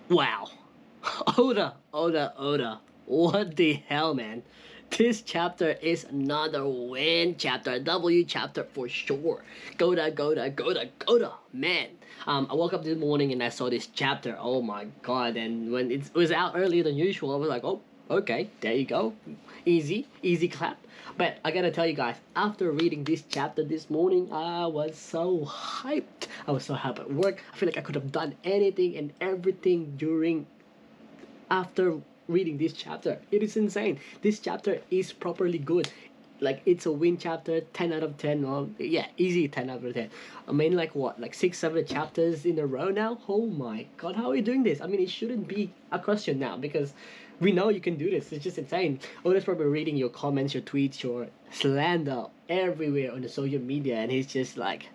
Wow. Oda. What the hell, man? This chapter is another win chapter, a W chapter for sure. Goda, man. I woke up this morning and I saw this chapter. Oh my god! And when it was out earlier than usual, I was like, oh, okay, there you go, easy clap. But I gotta tell you guys, after reading this chapter this morning, I was so hyped. I was so hyped at work. I feel like I could have done anything and everything during after reading this chapter. It is insane. This chapter is properly good. Like it's a win chapter, 10 out of 10. Well, yeah, easy 10 out of 10. I mean, like what, like 6, 7 chapters in a row now? Oh my god, how are you doing this? I mean, it shouldn't be a question now because we know you can do this. It's just insane. Oda's probably reading your comments, your tweets, your slander everywhere on the social media, and he's just like,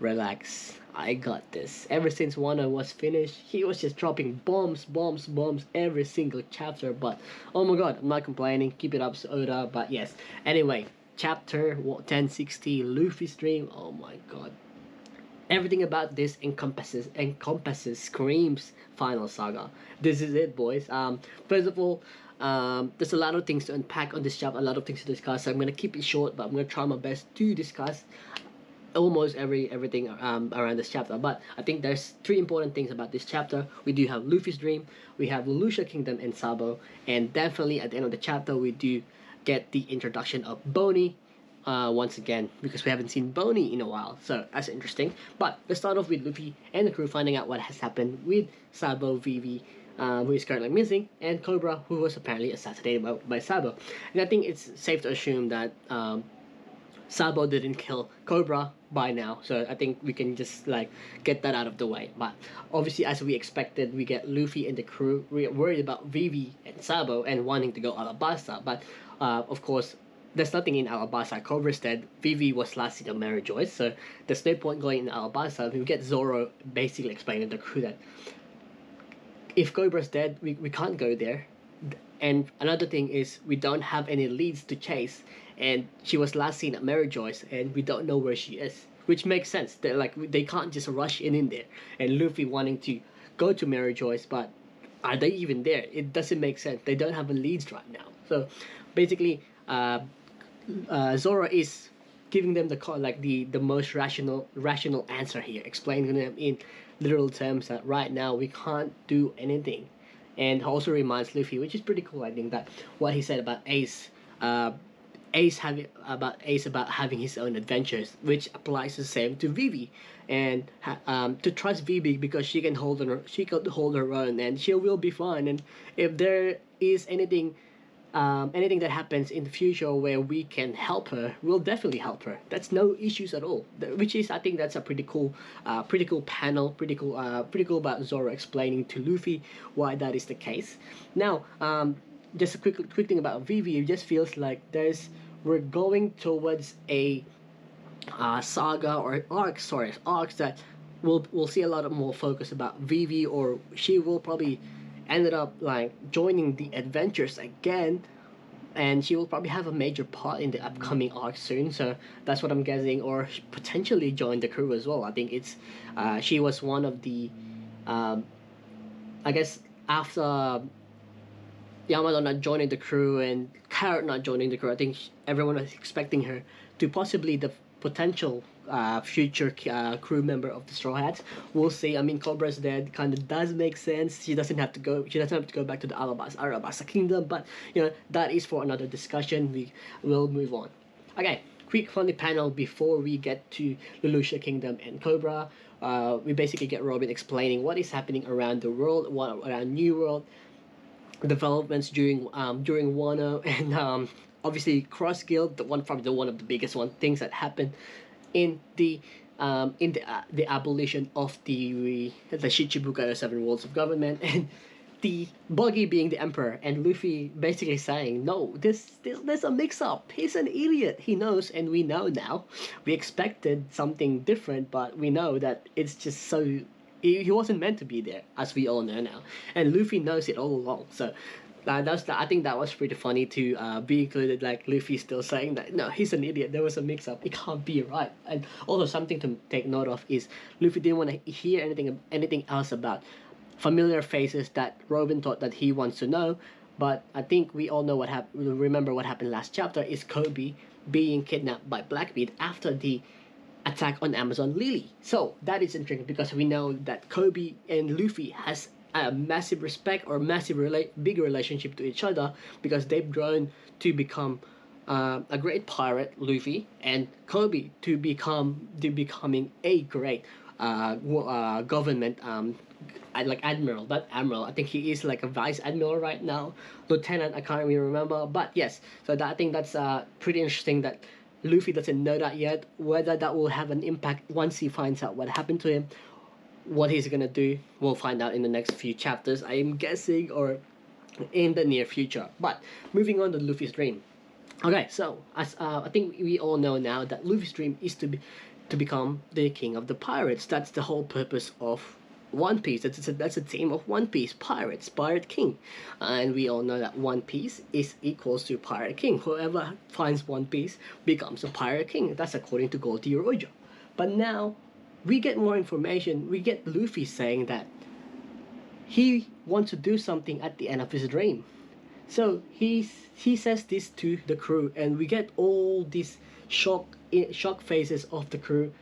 relax, I got this. Ever since Wano was finished, he was just dropping bombs every single chapter. But oh my god, I'm not complaining. Keep it up, Oda. But yes, anyway, chapter 1060, Luffy's dream. Oh my god, everything about this encompasses screams final saga. This is it, boys. First of all, there's a lot of things to unpack on this chapter, a lot of things to discuss. So I'm gonna keep it short, but I'm gonna try my best to discuss almost everything around this chapter. But I think there's three important things about this chapter. We do have Luffy's dream, we have the Lucia Kingdom and Sabo, and definitely at the end of the chapter we do get the introduction of Boney once again, because we haven't seen Boney in a while, so that's interesting. But let's start off with Luffy and the crew finding out what has happened with Sabo, Vivi, who is currently missing, and Cobra, who was apparently assassinated by Sabo. And I think it's safe to assume that Sabo didn't kill Cobra by now, so I think we can just like get that out of the way. But obviously, as we expected, we get Luffy and the crew worried about Vivi and Sabo and wanting to go Alabasta. But of course, there's nothing in Alabasta. Cobra's dead. Vivi was last seen on Mary Joyce, so there's no point going in Alabasta. We get Zoro basically explaining to the crew that if Cobra's dead, we can't go there. And another thing is we don't have any leads to chase, and she was last seen at Mary Joyce, and we don't know where she is, which makes sense. They like they can't just rush in there, and Luffy wanting to go to Mary Joyce, but are they even there? It doesn't make sense. They don't have a leads right now. So basically, Zoro is giving them the like the most rational answer here, explaining to them in literal terms that right now we can't do anything, and also reminds Luffy, which is pretty cool. I think that what he said about Ace, Ace about having his own adventures, which applies the same to Vivi, and to trust Vivi because she can hold her own, and she will be fine. And if there is anything that happens in the future where we can help her, we'll definitely help her. That's no issues at all. Which is, I think that's a pretty cool panel, pretty cool about Zoro explaining to Luffy why that is the case. Now, just a quick thing about Vivi. It just feels like we're going towards a saga or arcs that we'll see a lot of more focus about Vivi, or she will probably ended up like joining the adventures again, and she will probably have a major part in the upcoming arc soon. So that's what I'm guessing, or potentially join the crew as well. I think it's she was one of the um, I guess after Yamato not joining the crew and Carrot not joining the crew, I think everyone was expecting her to possibly the potential future crew member of the Straw Hats. We'll see. I mean, Cobra's dead. Kind of does make sense. She doesn't have to go. She doesn't have to go back to the Alabasta Kingdom. But that is for another discussion. We will move on. Okay. Quick funny panel before we get to the Lucia Kingdom and Cobra. We basically get Robin explaining what is happening around the world, around New World, developments during Wano, and obviously Cross Guild, probably the one of the biggest things that happened in the abolition of the Shichibukai, the Seven Worlds of Government, and the Buggy being the emperor, and Luffy basically saying, no, there's a mix-up. He's an idiot. He knows, and we know now. We expected something different, but we know that it's just so he wasn't meant to be there, as we all know now, and Luffy knows it all along. So I think that was pretty funny to be included. Like Luffy still saying that no, he's an idiot. There was a mix-up. It can't be right. And also something to take note of is Luffy didn't want to hear anything else about familiar faces that Robin thought that he wants to know. But I think we all know what happened. Remember what happened last chapter is Kobe being kidnapped by Blackbeard after the attack on Amazon Lily. So that is interesting because we know that Kobe and Luffy has a massive respect or big relationship to each other because they've grown to become a great pirate, Luffy, and Kobe to becoming a great government like admiral, not admiral. I think he is like a vice admiral right now, lieutenant. I can't really remember, but yes. So that, I think that's pretty interesting that Luffy doesn't know that yet. Whether that will have an impact once he finds out what happened to him, what he's gonna do, we'll find out in the next few chapters. I am guessing, or in the near future. But moving on to Luffy's dream. Okay, so as I think we all know now that Luffy's dream is to become the king of the pirates. That's the whole purpose of One Piece. That's a theme of One Piece: pirates, pirate king, and we all know that One Piece is equals to pirate king. Whoever finds One Piece becomes a pirate king. That's according to Goldie Roger. But now we get more information. We get Luffy saying that he wants to do something at the end of his dream. So he says this to the crew, and we get all these shock faces of the crew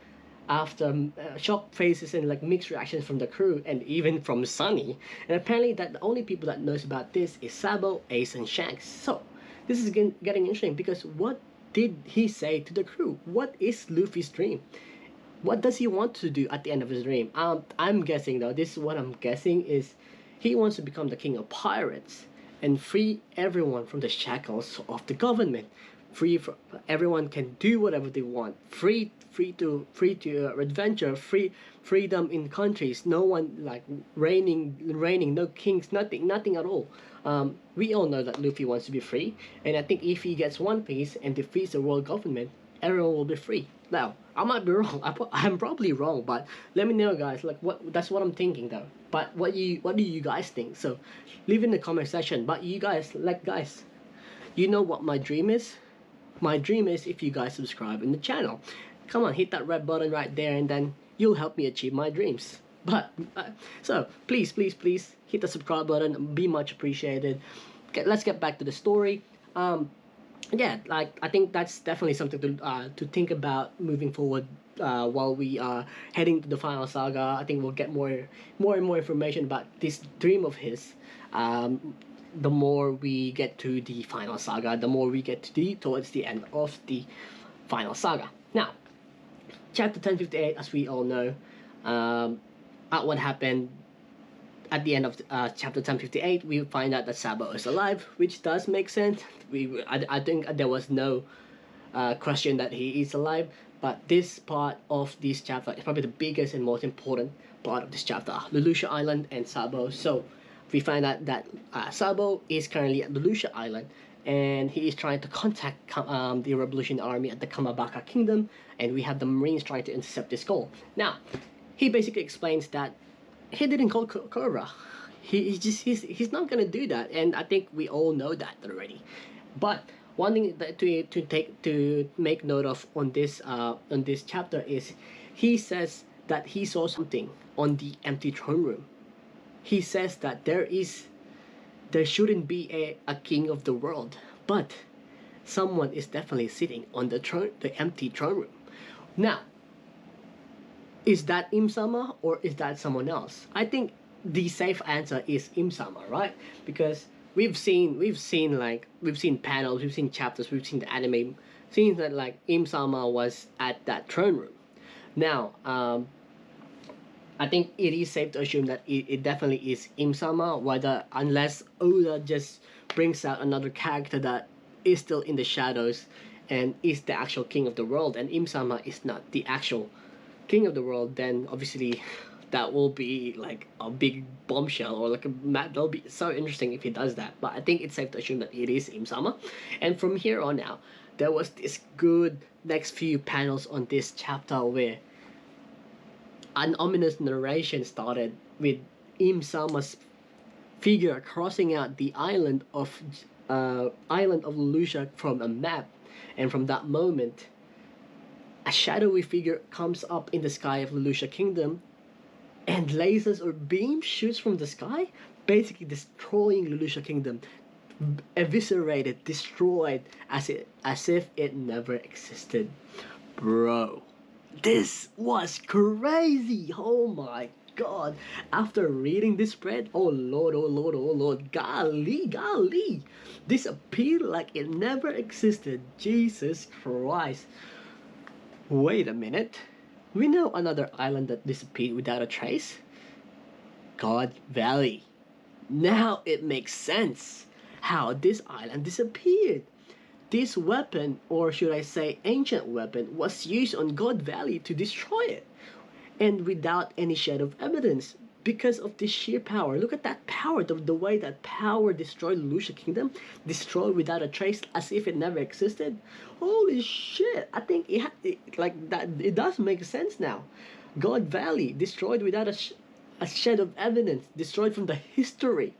after shock faces and like mixed reactions from the crew and even from Sunny. And apparently that the only people that knows about this is Sabo, Ace, and Shanks. So this is getting interesting because what did he say to the crew? What is Luffy's dream? What does he want to do at the end of his dream? I'm guessing though. This is what I'm guessing is he wants to become the king of pirates and free everyone from the shackles of the government. Free for everyone can do whatever they want. Free to adventure. Freedom in countries. No one like reigning. No kings. Nothing at all. We all know that Luffy wants to be free, and I think if he gets One Piece and defeats the world government, everyone will be free. Now, I might be wrong. I'm probably wrong, but let me know, guys. Like, that's what I'm thinking, though. But what do you guys think? So, leave in the comment section. But you guys, you know what my dream is? My dream is if you guys subscribe in the channel. Come on, hit that red button right there, and then you'll help me achieve my dreams. But so please hit the subscribe button. Be much appreciated. Okay, let's get back to the story. Yeah, like I think that's definitely something to think about moving forward. While we are heading to the final saga, I think we'll get more and more information about this dream of his. The more we get to the final saga, the more we get towards the end of the final saga. Now, chapter 1058, as we all know, at what happened at the end of chapter 1058, we find out that Sabo is alive, which does make sense. I think there was no question that he is alive, but this part of this chapter is probably the biggest and most important part of this chapter. Lelouch Island and Sabo. So we find out that Sabo is currently at Lelouch Island, and he is trying to contact the Revolution Army at the Kamabaka Kingdom, and we have the Marines trying to intercept this goal. Now, he basically explains that he didn't call Cobra. He's not gonna do that, and I think we all know that already. But one thing that to make note of on this chapter is he says that he saw something on the empty throne room. He says that there shouldn't be a king of the world, but someone is definitely sitting on the empty throne room. Now, is that Im-sama or is that someone else? I think the safe answer is Im-sama, right? Because we've seen panels, we've seen chapters, we've seen the anime, seen that like Im-sama was at that throne room. Now, I think it is safe to assume that it definitely is Im-sama, unless Oda just brings out another character that is still in the shadows and is the actual king of the world, and Im-sama is not the actual king of the world, then obviously that will be like a big bombshell, or like that'll be so interesting if he does that. But I think it's safe to assume that it is Im-sama. And from here on out, there was this good next few panels on this chapter where an ominous narration started with Im-sama's figure crossing out the island of Lelouch from a map, and from that moment, a shadowy figure comes up in the sky of Lelouch Kingdom, and lasers or beam shoots from the sky, basically destroying Lelouch's kingdom, eviscerated, destroyed, as if it never existed. Bro, this was crazy. Oh my god. After reading this spread, oh lord, oh lord, oh lord, golly, this appeared like it never existed. Jesus Christ. Wait a minute. We know another island that disappeared without a trace. God Valley. Now it makes sense how this island disappeared. This weapon, or should I say ancient weapon, was used on God Valley to destroy it. And without any shadow of evidence, because of this sheer power. Look at that power, the way that power destroyed Lucia Kingdom, destroyed without a trace, as if it never existed. Holy shit! I think like that. It does make sense now. God Valley destroyed without a shed of evidence, destroyed from the history.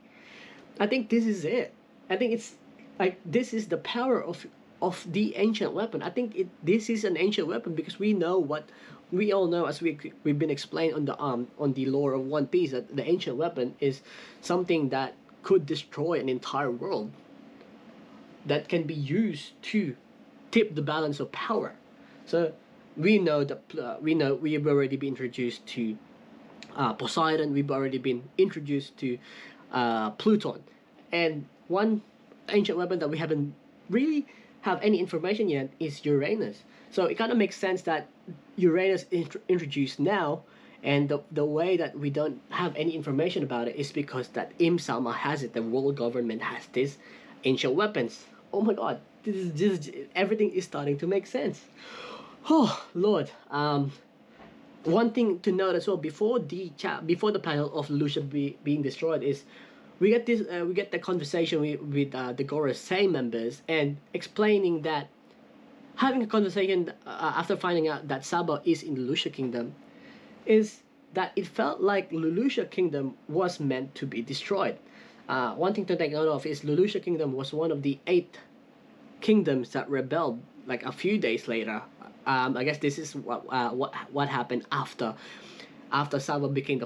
I think this is it. I think it's like this is the power of the ancient weapon. I think this is an ancient weapon because we know what we all know, as we've been explained on the lore of One Piece, that the ancient weapon is something that could destroy an entire world, that can be used to tip the balance of power. So we know that we've already been introduced to Poseidon. We've already been introduced to Pluton, and one ancient weapon that we haven't really have any information yet is Uranus. So it kind of makes sense that Uranus is introduced now, and the way that we don't have any information about it is because that Im-sama has it. The world government has this ancient weapons. Oh my God, everything is starting to make sense. Oh Lord. One thing to note as well before the panel of Lucia being destroyed is we get the conversation with the Gorosei members, and explaining that having a conversation after finding out that Saba is in the Lucia Kingdom is that it felt like Lelouch's kingdom was meant to be destroyed. One thing to take note of is Lelouch's kingdom was one of the 8 kingdoms that rebelled like a few days later. I guess this is what happened after Saba became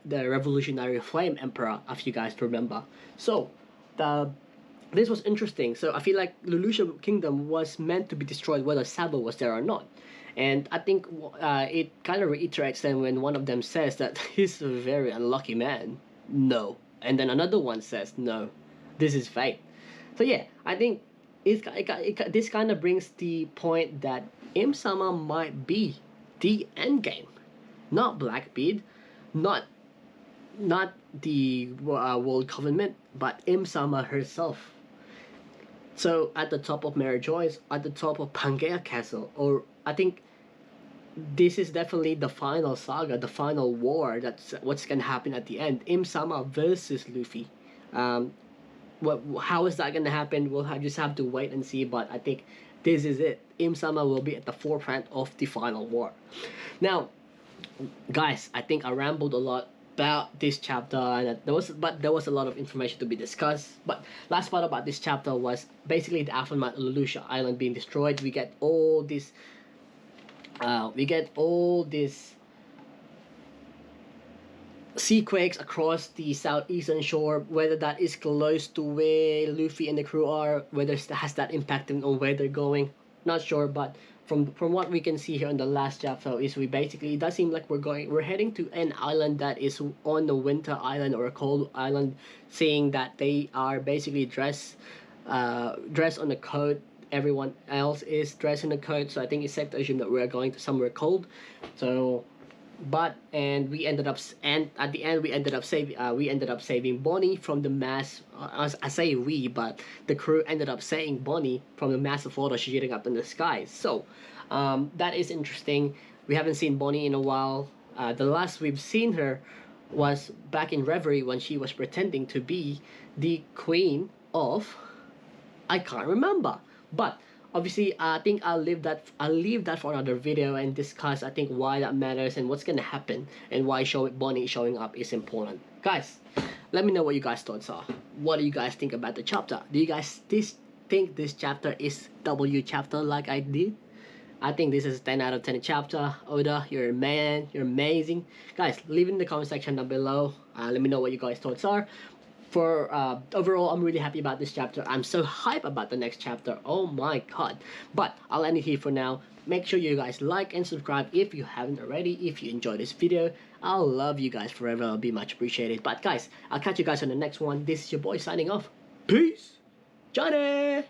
the revolutionary flame emperor, if you guys remember. So this was interesting. So I feel like Lelouch's kingdom was meant to be destroyed whether Saba was there or not. And I think it kind of reiterates them when one of them says that he's a very unlucky man. No. And then another one says, no, this is fate. So yeah, I think this kind of brings the point that Im-sama might be the end game. Not Blackbeard, not the world government, but Im-sama herself. So at the top of Mary Joyce, at the top of Pangea Castle, or I think this is definitely the final saga, the final war. That's what's gonna happen at the end. Im-sama versus Luffy. How is that gonna happen? We'll just have to wait and see. But I think this is it. Im-sama will be at the forefront of the final war. Now, guys, I think I rambled a lot about this chapter, and there was a lot of information to be discussed. But last part about this chapter was basically the aftermath of Lelouch Island being destroyed. We get all this seaquakes across the southeastern shore, whether that is close to where Luffy and the crew are, whether it has that impact on where they're going, not sure. But from what we can see here in the last chapter is it does seem like we're heading to an island that is on the winter island or a cold island, seeing that they are basically dressed on the coat. Everyone else is dressed in the coat, so I think it's safe to assume that we're going to somewhere cold. So at the end we ended up saving Bonnie from the mass. I say we, but the crew ended up saving Bonnie from the massive photo shooting up in the sky. So that is interesting. We haven't seen Bonnie in a while. The last we've seen her was back in Reverie when she was pretending to be the queen of, I can't remember, but obviously I think I'll leave that for another video and discuss I think why that matters and what's gonna happen and why Bonnie showing up is important. Guys, let me know what you guys thoughts are. What do you guys think about the chapter? Do you guys think this chapter is W chapter like I did? I think this is 10 out of 10 chapter. Oda, you're a man. You're amazing. Guys, leave in the comment section down below. Let me know what you guys' thoughts are. For overall, I'm really happy about this chapter. I'm so hyped about the next chapter. Oh my god. But I'll end it here for now. Make sure you guys like and subscribe if you haven't already. If you enjoyed this video, I'll love you guys forever. It'll be much appreciated. But guys, I'll catch you guys on the next one. This is your boy signing off. Peace. Johnny!